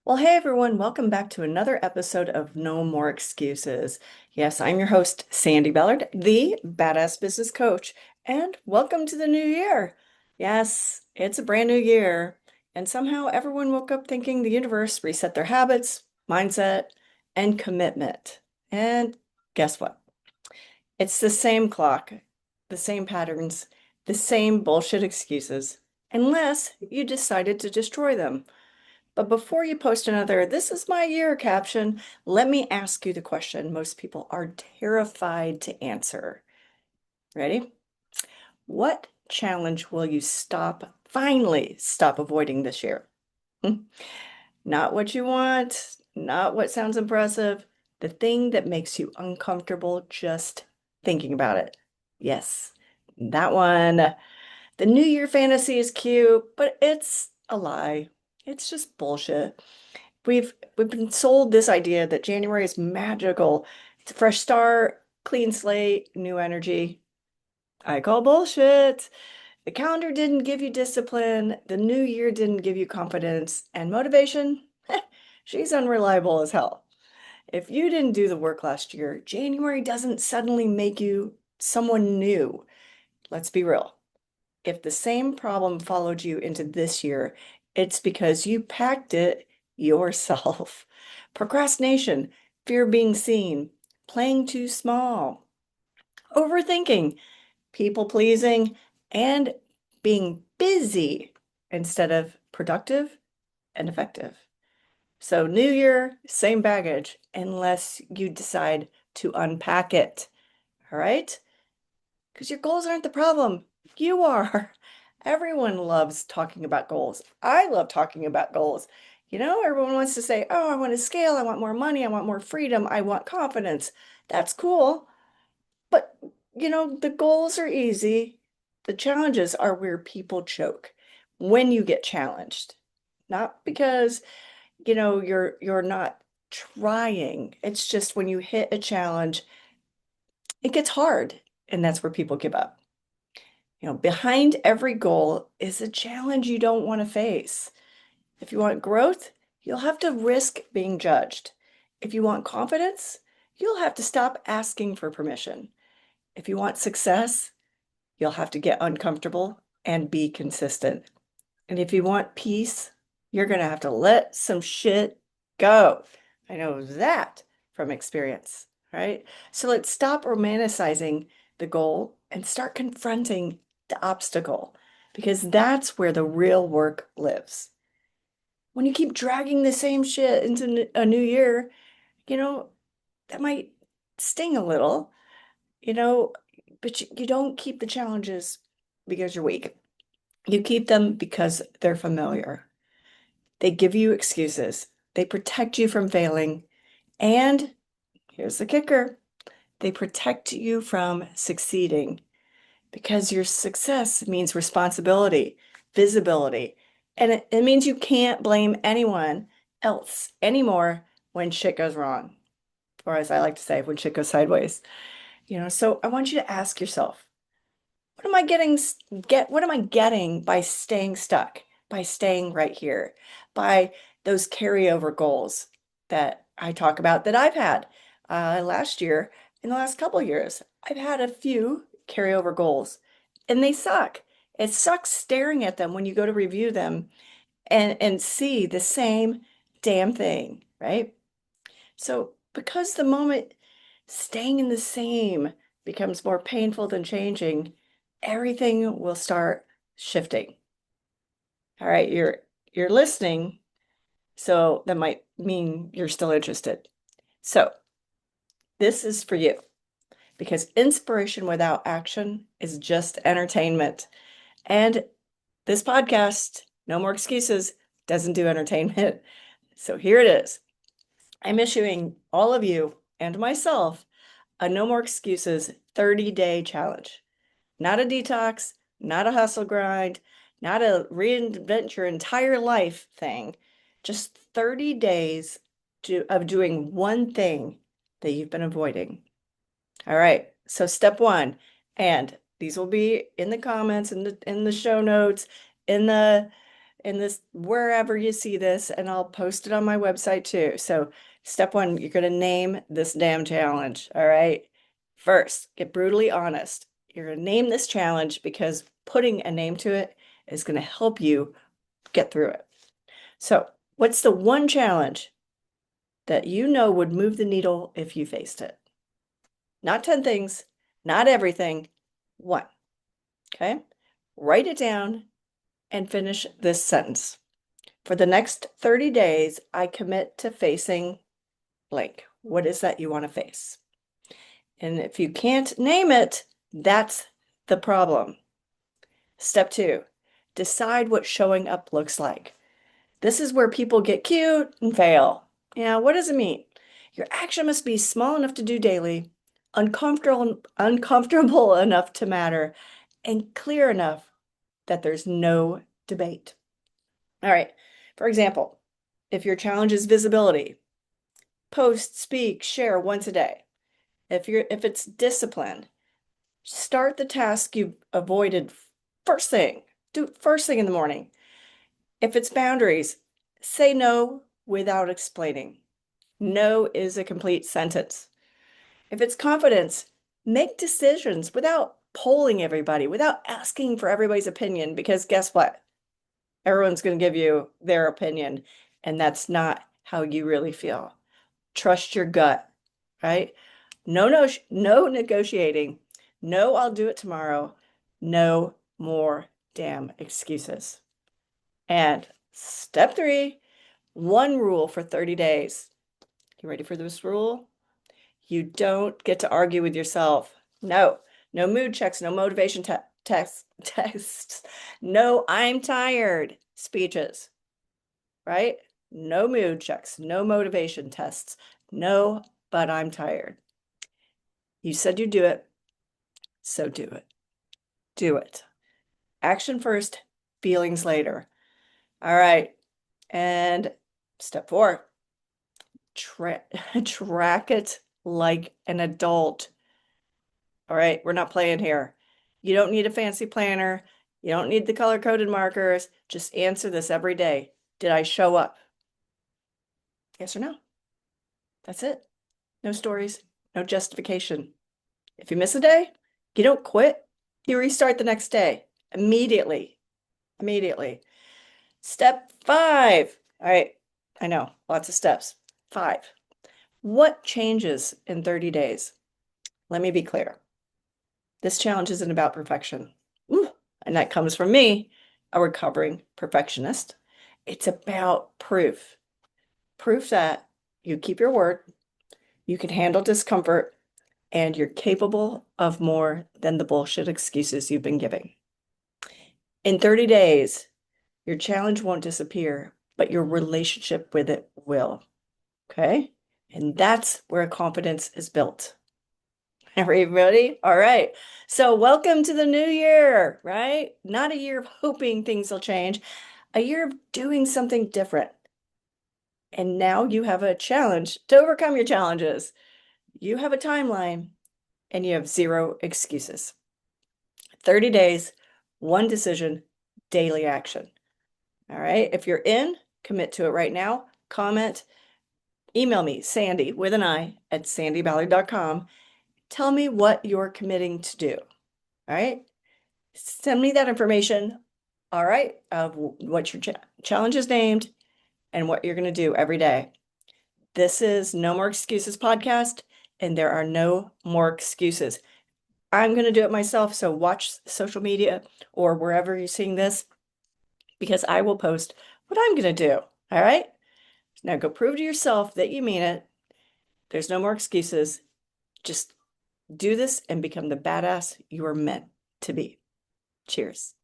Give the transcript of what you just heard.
Well, hey everyone, welcome back to another episode of No More Excuses. Yes, I'm your host, Sandy Ballard, the Badass Business Coach, and welcome to the new year. Yes, it's a brand new year, and somehow everyone woke up thinking the universe reset their habits, mindset, and commitment. And guess what? It's the same clock, the same patterns, the same bullshit excuses, unless you decided to destroy them. But before you post another, "This is my year" caption, let me ask you the question most people are terrified to answer. Ready? What challenge will you finally stop avoiding this year? Hmm? Not what you want, not what sounds impressive, the thing that makes you uncomfortable just thinking about it. Yes, that one. The New Year fantasy is cute, but it's a lie. It's just bullshit. We've been sold this idea that January is magical. It's a fresh start, clean slate, new energy. I call bullshit. The calendar didn't give you discipline. The new year didn't give you confidence and motivation. She's unreliable as hell. If you didn't do the work last year, January doesn't suddenly make you someone new. Let's be real. If the same problem followed you into this year, it's because you packed it yourself. Procrastination, fear of being seen, playing too small, overthinking, people pleasing, and being busy instead of productive and effective. So, new year, same baggage, unless you decide to unpack it. All right? Because your goals aren't the problem. You are. Everyone loves talking about goals. I love talking about goals. Everyone wants to say, "Oh, I want to scale. I want more money. I want more freedom. I want confidence." That's cool. But, the goals are easy. The challenges are where people choke when you get challenged. Not because, you're not trying. It's just when you hit a challenge, it gets hard, and that's where people give up. Behind every goal is a challenge you don't want to face. If you want growth, you'll have to risk being judged. If you want confidence, you'll have to stop asking for permission. If you want success, you'll have to get uncomfortable and be consistent. And if you want peace, you're going to have to let some shit go. I know that from experience, right? So let's stop romanticizing the goal and start confronting the obstacle because that's where the real work lives. When you keep dragging the same shit into a new year, you know, that might sting a little, you know, but you don't keep the challenges because you're weak. You keep them because they're familiar. They give you excuses. They protect you from failing. And here's the kicker, they protect you from succeeding because your success means responsibility, visibility, and it means you can't blame anyone else anymore when shit goes wrong, or as I like to say, when shit goes sideways. So I want you to ask yourself, what am I getting by staying stuck, by staying right here, by those carryover goals that I talk about that I've had last year, in the last couple of years. I've had a few carryover goals and they suck. It sucks staring at them when you go to review them and see the same damn thing, right? So because the moment staying in the same becomes more painful than changing, everything will start shifting. All right, you're listening, so that might mean you're still interested. So, this is for you because inspiration without action is just entertainment. And this podcast, No More Excuses, doesn't do entertainment. So, here it is. I'm issuing all of you and myself a No More Excuses 30-day challenge. Not a detox, not a hustle grind, not a reinvent your entire life thing. Just 30 days of doing one thing that you've been avoiding. All right. So step one, and these will be in the comments, in the show notes, in the in this, wherever you see this, and I'll post it on my website too. So step one, you're going to name this damn challenge. All right. First, get brutally honest. You're going to name this challenge because putting a name to it is going to help you get through it. So what's the one challenge that you know would move the needle if you faced it? Not 10 things, not everything, one. Okay. Write it down and finish this sentence. For the next 30 days, I commit to facing blank. What is that you want to face? And if you can't name it, that's the problem. Step two, decide what showing up looks like. This is where people get cute and fail. Yeah, what does it mean? Your action must be small enough to do daily, uncomfortable enough to matter, and clear enough that there's no debate. All right. For example, if your challenge is visibility, post, speak, share once a day. If it's discipline, start the task you avoided first thing. Do it first thing in the morning. If it's boundaries, say no without explaining. No is a complete sentence. If it's confidence, make decisions without polling everybody, without asking for everybody's opinion, because guess what? Everyone's going to give you their opinion, and that's not how you really feel. Trust your gut, right? No negotiating. No, I'll do it tomorrow. No more damn excuses. And step three, one rule for 30 days. You ready for this rule? You don't get to argue with yourself. No mood checks, no motivation tests, no I'm tired speeches, right? No mood checks, no motivation tests, no, but I'm tired. You said you'd do it, so do it. Do it. Action first, feelings later. All right. And step four, track it like an adult. All right, we're not playing here. You don't need a fancy planner. You don't need the color-coded markers. Just answer this every day. Did I show up? Yes or no? That's it. No stories, no justification. If you miss a day, you don't quit. You restart the next day immediately. Immediately. Step five. All right, I know, lots of steps. 5. What changes in 30 days? Let me be clear. This challenge isn't about perfection. Ooh, and that comes from me, a recovering perfectionist. It's about proof. Proof that you keep your word, you can handle discomfort, and you're capable of more than the bullshit excuses you've been giving. In 30 days, your challenge won't disappear, but your relationship with it will. Okay? And that's where confidence is built. Everybody? All right. So welcome to the new year, right? Not a year of hoping things will change, a year of doing something different. And now you have a challenge to overcome your challenges. You have a timeline and you have 0 excuses. 30 days, 1 decision, daily action. All right. If you're in, commit to it right now. Comment, email me, Sandi with an I at sandiballard.com. Tell me what you're committing to do. All right. Send me that information. All right. Of what your challenge is named and what you're going to do every day. This is No More Excuses podcast, and there are no more excuses. I'm going to do it myself. So watch social media or wherever you're seeing this, because I will post what I'm going to do. All right. Now go prove to yourself that you mean it. There's no more excuses. Just do this and become the badass you are meant to be. Cheers.